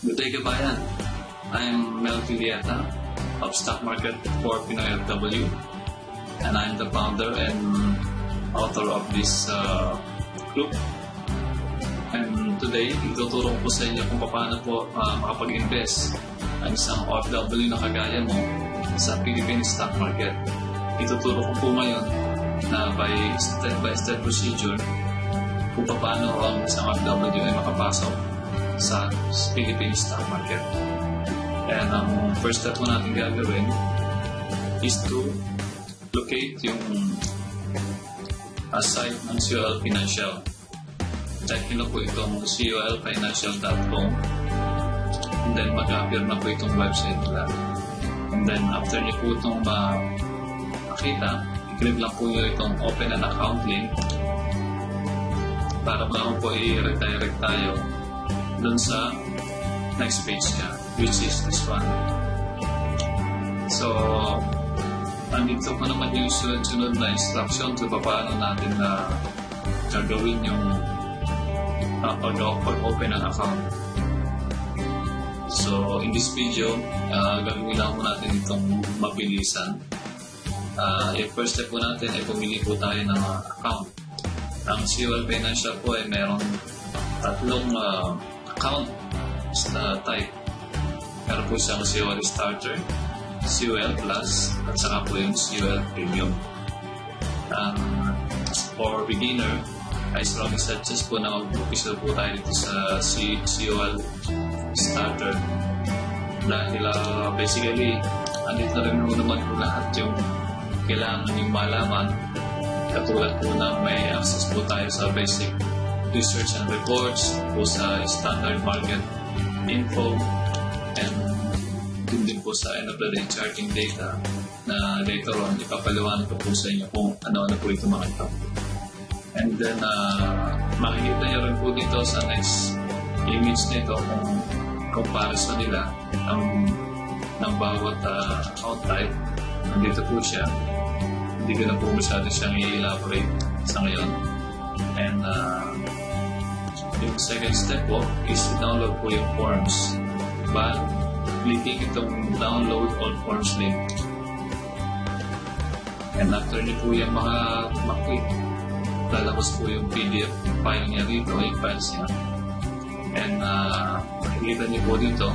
Good day, kabayan. I'm Mel Villeta of Stock Market for Pinoy FW, and I'm the founder and author of this group. And today, ituturo ko po sa inyo kung paano po makapag-invest ang isang OFW na kagaya mo sa Philippine stock market. Ituturo ko po ngayon na by step-by-step procedure kung paano ang isang OFW ay makapasok sa Philippine stock market. And ang first step mo natin gagawin is to locate yung site ng COL Financial. Check nyo po itong colfinancial.com, and then mag-appear na po itong website nila. And then after nyo po itong makita, i-click lang po nyo itong open an account link para po i-redirect tayo dun sa next page niya, which is this one. So, andito pa naman yung sunod na instruction kung paano natin na gagawin yung pag-open ang account. So, in this video, gagawin lang po natin itong mabilisan. Yung first step po natin ay pumili po tayo ng account. Ang COL Financial po ay mayroong tatlong account na type. Meron po siyang COL Starter, COL Plus, at saka po yung COL Premium. For beginner, I strongly suggest po na mag-official po tayo dito sa COL Starter. Dahil basically, andito rin naman po lahat yung kailangan yung malaman. Katulad po na may access po tayo sa basic research and reports, po sa standard market info, and din po sa end of the day charting data na later on ipapaliwanag ko po sa inyo kung ano-ano po ito mga ito. And then makikita nyo rin po dito sa next image nito kung comparison nila ng bawat account type. Nandito po siya. Hindi ko na po masyado siyang i-elaborate sa ngayon. And yung second step po is download po yung forms by clicking itong download all forms link. And after nyo po yung maklik, lalabas po yung PDF file niya dito, yung files niya. And makikita nyo po dito,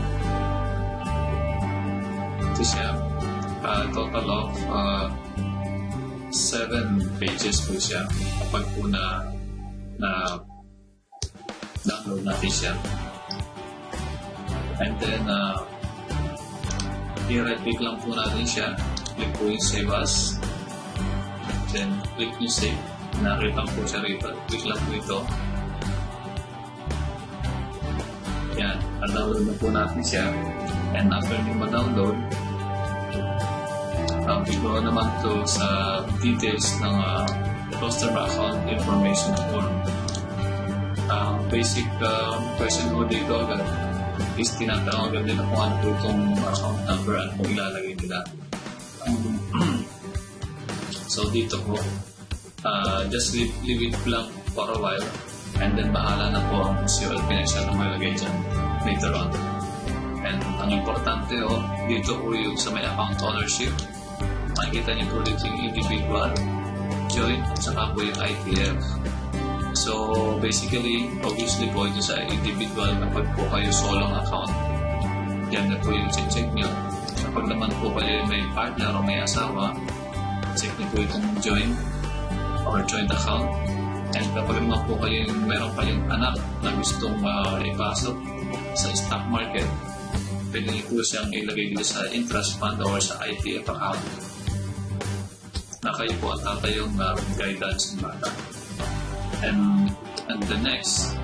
ito siya, total of 7 pages po siya kapag po na download natin siya. And then i-right-click lang po natin siya, click po yung Save As, then click yung Save. Nakita po siya rito, click lang po ito. Yan, download na po natin siya. And after nyo ma-download, go naman to sa details ng customer account information form. Basic question mo dito agad is tinatanong agad nila kung ano po itong account number at kung ilalagay nila. So dito po, just leave it blank for a while, and then bahala na po ang COL Financial na malagay dyan later on. And ang importante dito po yung sa may account ownership, makikita niyo po dito yung individual, joint, at saka po yung ITF. So basically, obviously po ito sa individual, kapag po kayo solong account, yan na po yung check nyo. Kapag naman po kayo may partner o may asawa, check nyo po itong joint or joint account. And kapag naman po kayo meron kayong anak na gustong ipasok sa stock market, pwede nyo po siyang ilagay dito sa interest fund or sa ITF account na kayo po at tatay yung guidance ng bata. And the next,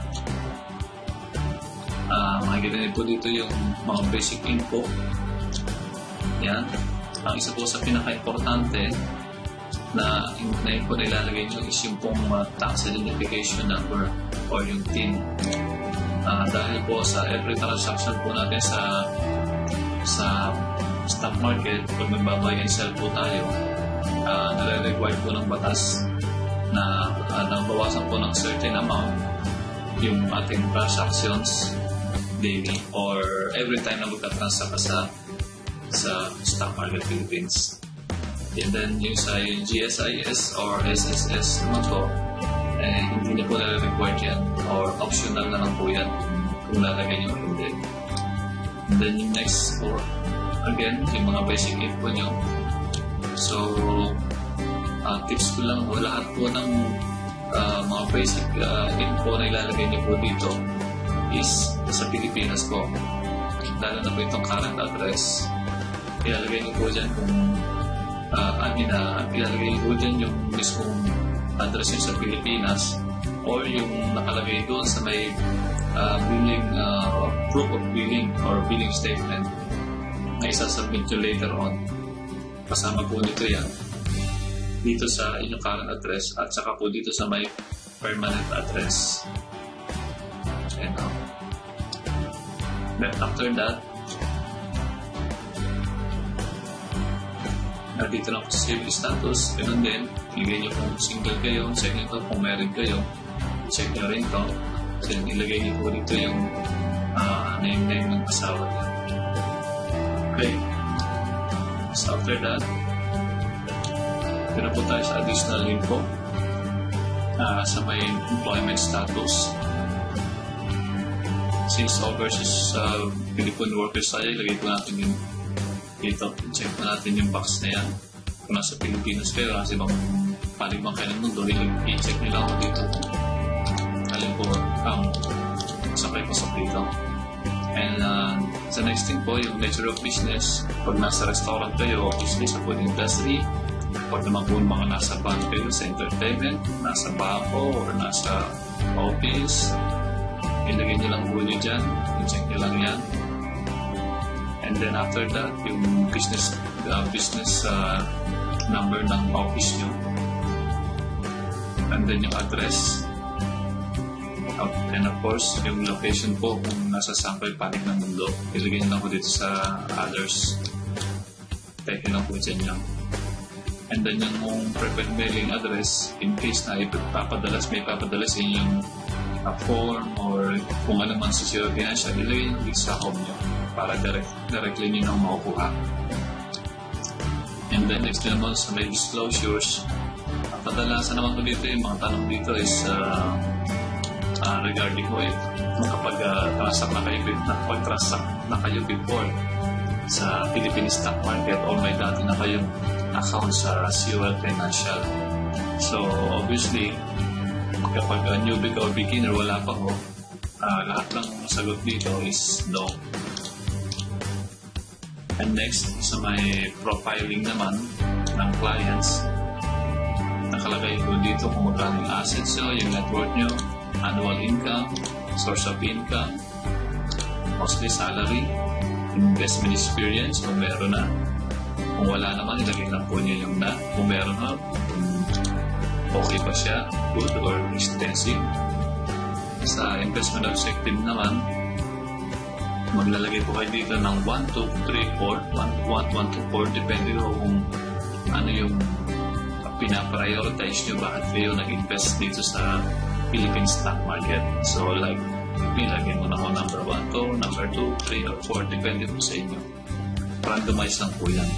makikita niyo po dito yung mga basic info. Yan. Ang isa po sa pinaka-importante na info na ilalagay nyo is yung pong tax identification number or yung TIN. Dahil po sa every transaction po natin sa stock market, pag magbabuy and sell po tayo, nare-require po ng batas na nabawasan po ng certain amount yung ating transactions daily or every time na magka-transact ka sa Stock Market Philippines. And then yung sa GSIS or SSS naman po, hindi na po na-required yan or optional na lang po yan kung lalagay nyo o hindi. And then yung next po, again, yung mga basic info nyo. So, tips ko lang, lahat po ng mga basic info na ilalagay nyo po dito is sa Pilipinas po. Lalo na po itong current address. Ilalagay nyo po dyan kung ilalagay nyo po dyan yung mismong address nyo sa Pilipinas or yung nakalagay doon sa may billing, proof of billing or billing statement na isasubmit nyo later on. Kasama po nito yan dito sa inyong current address at saka po dito sa may permanent address. And then after that, dito na po sa civil status, ganun din, ilagay nyo kung single kayo, check nyo ito, kung married kayo, check nyo rin ito. Then ilagay nyo po dito yung name ng asawa niya. Okay. So after that, dito po tayo sa additional info sa may employment status. Since overseas Philippine workers tayo, ilagay po natin yung dito. Check na natin yung box na yan. Kung nasa Pilipinas kayo, nasa ibang palibang kayo ng mundo, i-check nyo lang ako dito. Alin po ang sakay dito. And sa next thing po, yung nature of business. Pag nasa restaurant kayo, obviously sa food industry. Pag naman po mga nasa band kayo, sa entertainment, nasa bako, or nasa office, ilagay nyo lang po nyo dyan. I-check nyo lang yan. And then after that, yung business number ng office nyo. And then yung address. And of course, yung location po kung nasa saan kayo panig ng mundo. Ilagay nyo lang po dito sa others. Type nyo lang po dyan yan. And then yung preferred mailing address, in case na may papadala sa inyong form or kung ano man sa Zero Financial, ilagay nyo dito sa home nyo para directly nyo nang makukuha. And then next naman sa may disclosures, kadalasan naman po dito yung mga tanong dito is regarding po nakapag-transact na kayo before sa Philippine Stock Market or may dati na kayong account sa COL Financial. So obviously, kapag newbie ka o beginner, wala pa ho, lahat ng sagot dito is no. And next, sa may profiling naman ng clients, nakalagay po dito kung magkano yung assets nyo, yung net worth nyo, annual income, source of income, mostly salary, investment experience, kung meron na. Kung wala naman, ilagay lang po nyo yung na. Kung meron na, okay pa siya, good or extensive. Sa investment objective naman, maglalagay po kayo dito ng 1, 2, 3, 4, 1 to 4, depende kung ano yung pinaprioritize nyo, bakit kayo nag-invest dito sa Philippine stock market. So like, ilagay mo na ko number 1 to, number 2, 3, or 4, depende po sa inyo. Randomize lang po yan.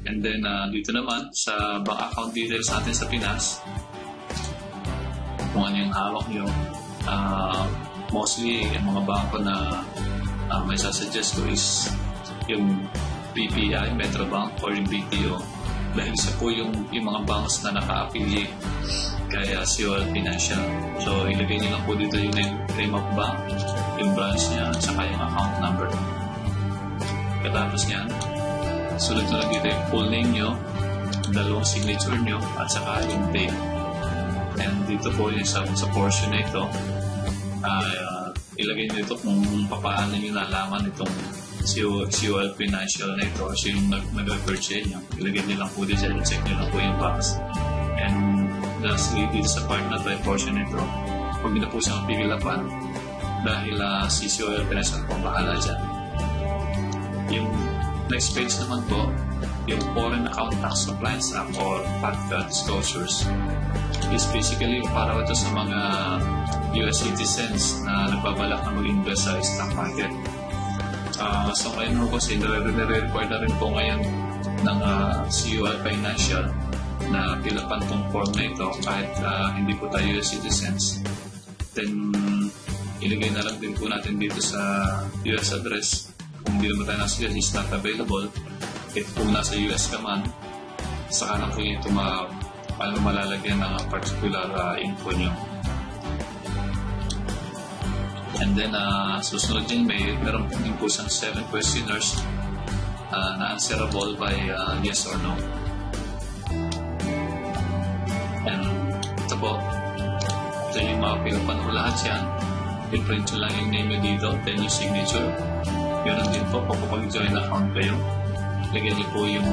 And then dito naman, sa bank account details natin sa Pinas, kung ano yung hawak nyo, mostly yung mga bangko na may sasuggest ko is yung BPI, Metrobank, or yung BTO. Dahil isa po yung mga banks na naka-affiliate kaya COL Financial. So ilagay nyo lang po dito yung name of bank, yung branch niya, at saka yung account number. Katapos yan, sulat na lang dito yung full name nyo, dalawang signature nyo, at saka yung date. And dito po yung sa portion na ito, ilagay nyo ito kung paano nyo nalaman itong COL Financial na ito or yung nag-refer sa inyo. Ilagay nyo lang po dito, check nyo lang po yung box. And lastly, dito sa part na ito, yung portion na ito, huwag nyo na po siyang pigilapan dahil si COL Financial po bahala dyan. Yung next page naman po, yung Foreign Account Tax Compliance Act or FATCA disclosures is basically para ito sa mga US citizens na nagbabalak na mag-invest sa stock market. So ngayon po kasi nare-require na rin po ngayon ng CUL Financial na pilapan tong form na ito kahit hindi po tayo US citizens. Then ilagay na lang din po natin dito sa US address. Kung hindi naman tayo nasa US, is not available. Ito po nasa US ka man, saka na po ito malalagyan ng particular info nyo. And then, susunod din, meron din po siyang 7 questionnaires na answerable by yes or no. And ito po, ito yung mga pinupan ko lahat yan. I-print nyo lang yung name nyo dito, then yung signature. Ganun din po, kapag join account kayo, lagyan nyo po yung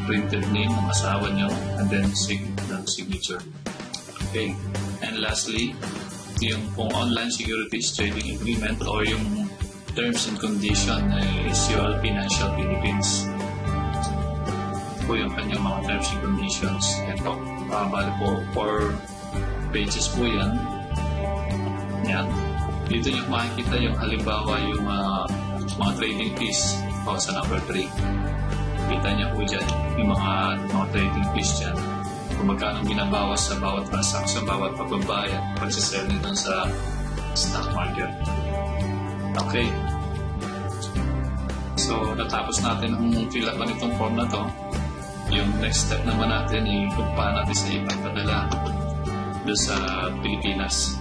printed name ng asawa nyo, and then signature. Okay. And lastly, yung pong online securities trading agreement or yung terms and condition is CUL Financial Philippines. Po yung kanyang mga terms and conditions. Ito, bali po 4 pages po yan. Yan. Dito nyo makikita yung halimbawa yung mga trading fees sa number 3. Kita nyo po dyan yung mga trading fees dyan. Kung magkano binabawas sa bawat transaction, bawat pagbabayad, pagsisell nito sa stock market. Okay. So, natapos natin ang fill up nitong form na to. Yung next step naman natin ay kung paano natin sa ipapadala doon sa Pilipinas.